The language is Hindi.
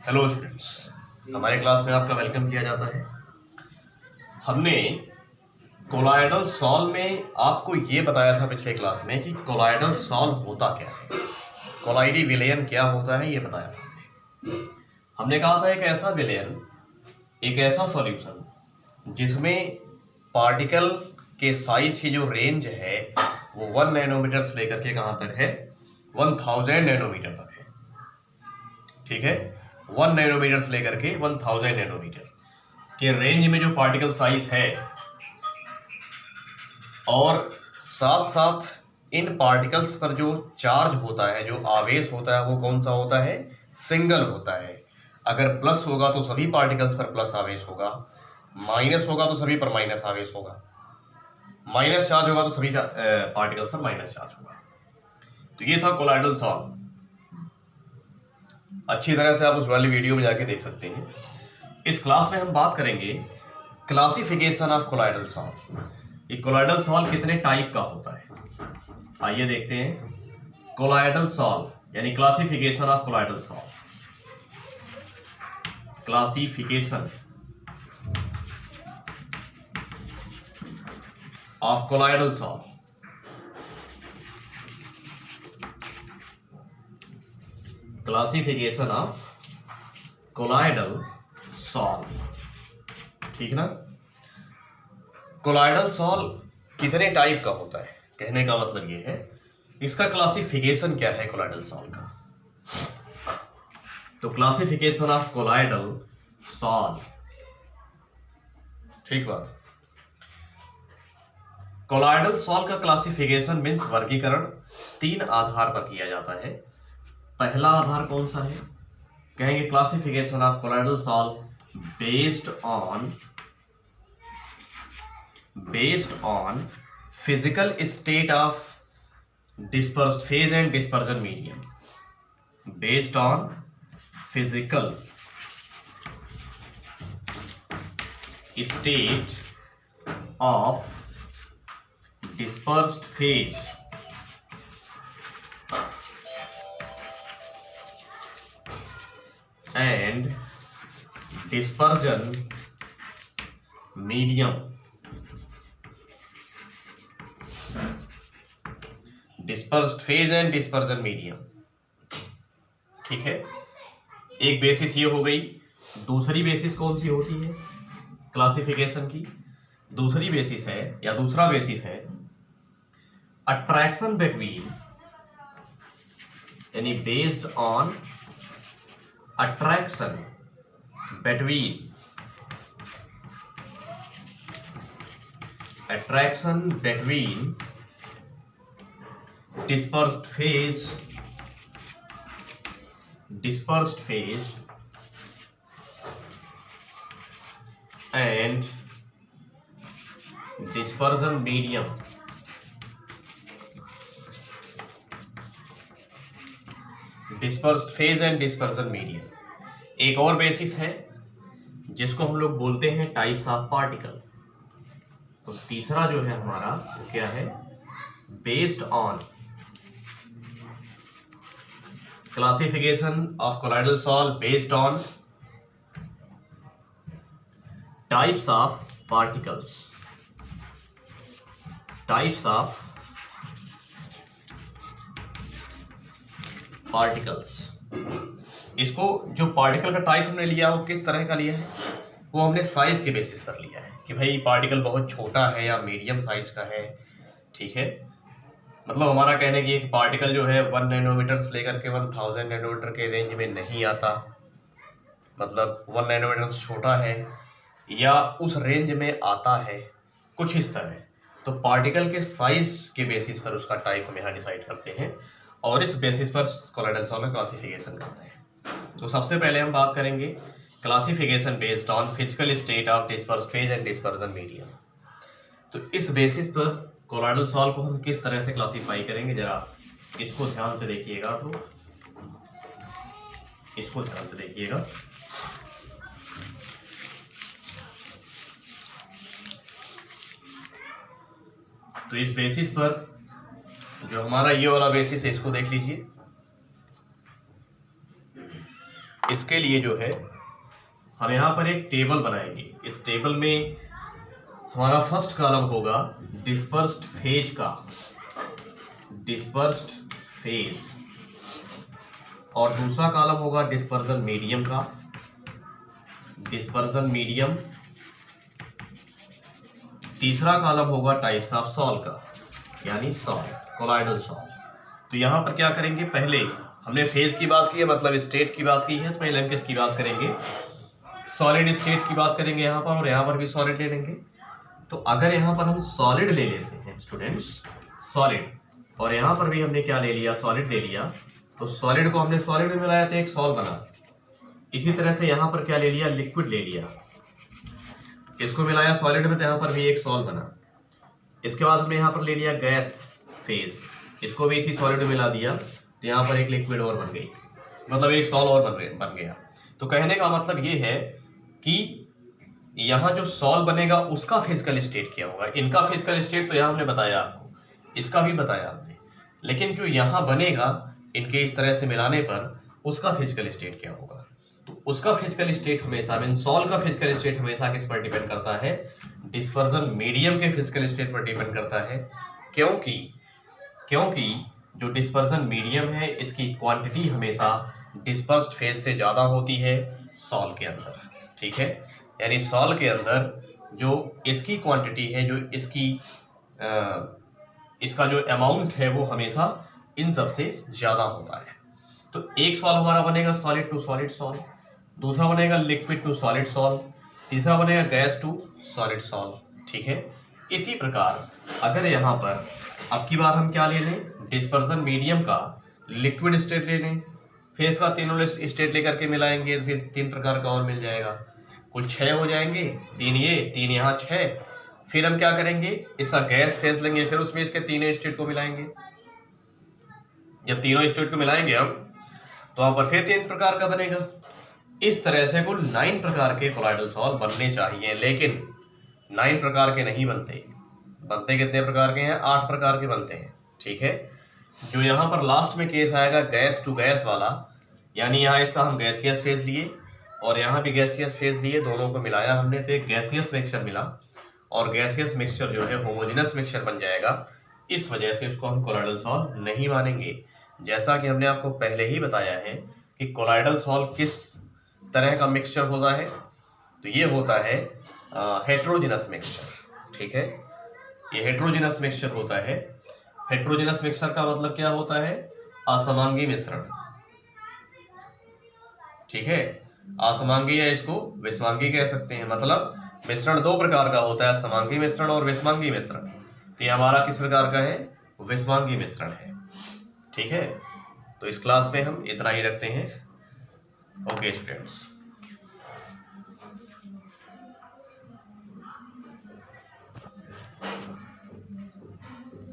हेलो स्टूडेंट्स, हमारे क्लास में आपका वेलकम किया जाता है। हमने कोलॉइडल सॉल्व में आपको ये बताया था पिछले क्लास में कि कोलॉइडल सॉल्व होता क्या है, कोलॉइडी विलयन क्या होता है, ये बताया था हमने कहा था एक ऐसा विलयन, एक ऐसा सॉल्यूशन जिसमें पार्टिकल के साइज की जो रेंज है वो 1 नैनोमीटर से लेकर के कहाँ तक है, 1000 नैनोमीटर तक है। ठीक है, 1 नैनोमीटर से लेकर के 1000 नैनोमीटर के रेंज में जो पार्टिकल साइज है, और साथ साथ इन पार्टिकल्स पर जो चार्ज होता है, जो आवेश होता है, वो कौन सा होता है, सिंगल होता है। अगर प्लस होगा तो सभी पार्टिकल्स पर प्लस आवेश होगा, माइनस होगा तो सभी पर माइनस आवेश होगा, माइनस चार्ज होगा तो सभी पार्टिकल्स पर माइनस चार्ज होगा। तो ये था कोलॉइडल सॉल्व। अच्छी तरह से आप उस वाली वीडियो में जाके देख सकते हैं। इस क्लास में हम बात करेंगे क्लासिफिकेशन ऑफ कोलॉइडल सॉल्व। ये कोलॉइडल सॉल्व कितने टाइप का होता है, आइए देखते हैं। कोलॉइडल सॉल्व यानी classification of colloidal solve. Classification of colloidal solve. Classification of colloidal solve, ठीक ना। कोलॉइडल सॉल्व कितने टाइप का होता है, कहने का मतलब ये है इसका क्लासिफिकेशन क्या है कोलॉइडल सॉल्व का। तो क्लासिफिकेशन ऑफ कोलॉइडल सॉल्व, ठीक बात। कोलॉइडल सॉल्व का क्लासिफिकेशन मीन्स वर्गीकरण 3 आधार पर किया जाता है। पहला आधार कौन सा है, कहेंगे classification of colloidal solve based on physical state of dispersed phase and dispersion medium. Based on physical state of dispersed phase and dispersion medium. Dispersed phase and dispersion medium, ठीक है। एक बेसिस ये हो गई। दूसरी बेसिस कौन सी होती है क्लासिफिकेशन की, दूसरी बेसिस है या दूसरा बेसिस है अट्रैक्शन बिटवीन, यानी based on attraction between dispersed phase and dispersion medium. dispersed phase and dispersion medium। एक और बेसिस है जिसको हम लोग बोलते हैं टाइप्स ऑफ पार्टिकल। तो तीसरा जो है हमारा वो क्या है, based on classification of colloidal salt based on types of particles, इसको जो पार्टिकल का टाइप हमने लिया वो किस तरह का लिया है, वो हमने साइज के बेसिस पर लिया है कि भाई पार्टिकल बहुत छोटा है या मीडियम साइज का है, ठीक है। मतलब हमारा कहने की एक पार्टिकल जो है 1 नैनोमीटर से लेकर के 1000 नैनोमीटर के रेंज में नहीं आता, मतलब 1 नैनोमीटर से छोटा है या उस रेंज में आता है, कुछ इस तरह। तो पार्टिकल के साइज के बेसिस पर उसका टाइप हम यहाँ डिसाइड करते हैं और इस बेसिस पर कोलॉइडल सॉल्व का क्लासिफिकेशन करते हैं। तो सबसे पहले हम बात करेंगे classification based on physical state of dispersed phase and dispersion medium. तो इस बेसिस पर कोलॉइडल सॉल्व को हम किस तरह से क्लासिफाई करेंगे, जरा इसको ध्यान से देखिएगा। तो इस बेसिस पर जो हमारा ये वाला बेसिस है इसको देख लीजिए। इसके लिए जो है हम यहाँ पर एक टेबल बनाएंगे। इस टेबल में हमारा फर्स्ट कॉलम होगा डिस्पर्स्ड फेज का, डिस्पर्स्ड फेज, और दूसरा कॉलम होगा डिस्पर्जन मीडियम का, डिस्पर्जन मीडियम। तीसरा कॉलम होगा टाइप्स ऑफ सॉल का, यानी सॉल, कोलॉइडल सॉल। तो यहां पर क्या करेंगे, पहले हमने फेज की बात की है, मतलब स्टेट की बात की है, तो पहले हम किसकी बात करेंगे, सॉलिड स्टेट की बात करेंगे यहां पर, और यहां पर भी सॉलिड ले लेंगे। तो अगर यहां पर हम सॉलिड ले लेते हैं स्टूडेंट्स, सॉलिड, और यहां पर भी हमने क्या ले लिया, सॉलिड ले लिया, तो सॉलिड को हमने सॉलिड में मिलाया तो एक सॉल बना। इसी तरह से यहां पर क्या ले लिया, लिक्विड ले लिया, इसको मिलाया सॉलिड में तो यहां पर भी एक सॉल बना। इसके बाद हमने यहां पर ले लिया गैस फेज, इसको भी इसी सॉलिड में मिला दिया तो यहां पर एक लिक्विड और बन गई, मतलब एक सॉल और बन गया। तो कहने का मतलब ये है कि यहाँ जो सॉल बनेगा उसका फिजिकल स्टेट क्या होगा। इनका फिजिकल स्टेट तो यहाँ हमने बताया आपको, इसका भी बताया हमने, लेकिन जो यहाँ बनेगा इनके इस तरह से मिलाने पर उसका फिजिकल स्टेट क्या होगा। तो उसका फिजिकल स्टेट हमेशा, मीन सॉल का फिजिकल स्टेट हमेशा किस पर डिपेंड करता है, डिस्पर्जन मीडियम के फिजिकल स्टेट पर डिपेंड करता है। क्योंकि जो डिस्पर्जन मीडियम है इसकी क्वांटिटी हमेशा डिस्पर्स्ड फेज से ज़्यादा होती है सॉल के अंदर, ठीक है। यानी सॉल के अंदर जो इसकी क्वांटिटी है, जो इसका जो अमाउंट है वो हमेशा इन सब से ज़्यादा होता है। तो एक सॉल हमारा बनेगा सॉलिड टू सॉलिड सॉल, दूसरा बनेगा लिक्विड टू सॉलिड सॉल, तीसरा बनेगा गैस टू सॉलिड सॉल, ठीक है। इसी प्रकार अगर यहाँ पर अब की बार हम क्या ले लें, डिस्पर्जन मीडियम का लिक्विड स्टेट ले लें, फिर इसका तीनों स्टेट लेकर के मिलाएंगे तो फिर 3 प्रकार का और मिल जाएगा, कुल 6 हो जाएंगे, 3 ये 3 यहाँ 6। फिर हम क्या करेंगे, इसका गैस फेज लेंगे, फिर उसमें इसके तीनों स्टेट को मिलाएंगे। जब तीनों स्टेट को मिलाएंगे हम तो वहां पर फिर 3 प्रकार का बनेगा। इस तरह से कुल 9 प्रकार के कोलॉइडल सॉल बनने चाहिए, लेकिन 9 प्रकार के नहीं बनते। बनते कितने प्रकार के हैं, 8 प्रकार के बनते हैं, ठीक है। जो यहाँ पर लास्ट में केस आएगा गैस टू गैस वाला, यानी यहाँ इसका हम गैसियस फेज लिए और यहाँ भी गैसियस फेज लिए, दोनों को मिलाया हमने तो एक गैसियस मिक्सचर मिला, और गैसियस मिक्सचर जो है होमोजेनस मिक्सचर बन जाएगा। इस वजह से उसको हम कोलॉइडल सॉल नहीं मानेंगे। जैसा कि हमने आपको पहले ही बताया है कि कोलॉइडल सॉल किस तरह का मिक्सचर होता है, तो ये होता है हेट्रोजेनस मिक्सचर, ठीक है। ये हेट्रोजेनस मिक्सचर होता है। हेट्रोजेनस मिक्सचर का मतलब क्या होता है, असमांगी मिश्रण, ठीक है। असमांगी या इसको विषमांगी कह सकते हैं, मतलब मिश्रण 2 प्रकार का होता है, समांगी मिश्रण और विषमांगी मिश्रण। तो ये हमारा किस प्रकार का है, विषमांगी मिश्रण है, ठीक है। तो इस क्लास में हम इतना ही रखते हैं। Okay students.